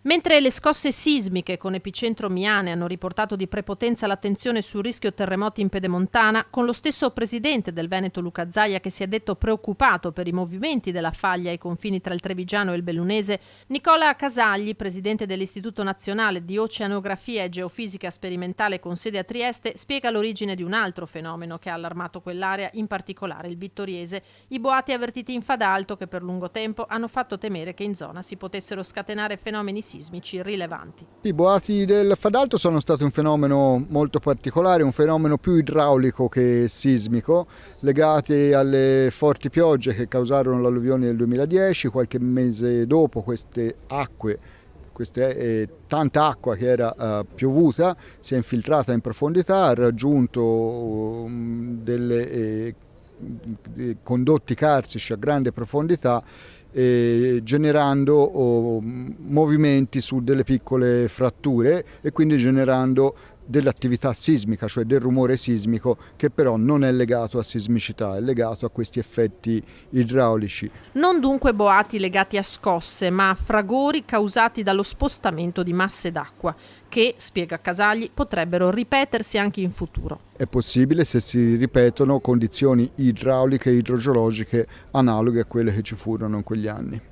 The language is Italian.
Mentre le scosse sismiche con epicentro Miane hanno riportato di prepotenza l'attenzione sul rischio terremoti in Pedemontana, con lo stesso presidente del Veneto Luca Zaia che si è detto preoccupato per i movimenti della faglia ai confini tra il Trevigiano e il Bellunese, Nicola Casagli, presidente dell'Istituto Nazionale di Oceanografia e Geofisica Sperimentale con sede a Trieste, spiega l'origine di un altro fenomeno che ha allarmato quell'area, in particolare il Vittoriese, i boati avvertiti in Fadalto che per lungo tempo hanno fatto temere che in zona si potessero scatenare fenomeni sismici rilevanti. I boati del Fadalto sono stati un fenomeno molto particolare, un fenomeno più idraulico che sismico, legati alle forti piogge che causarono l'alluvione del 2010. Qualche mese dopo tanta acqua che era piovuta si è infiltrata in profondità, ha raggiunto delle condotti carsici a grande profondità, generando movimenti su delle piccole fratture e quindi generando dell'attività sismica, cioè del rumore sismico, che però non è legato a sismicità, è legato a questi effetti idraulici. Non dunque boati legati a scosse, ma a fragori causati dallo spostamento di masse d'acqua, che, spiega Casagli, potrebbero ripetersi anche in futuro. È possibile se si ripetono condizioni idrauliche e idrogeologiche analoghe a quelle che ci furono in quegli anni.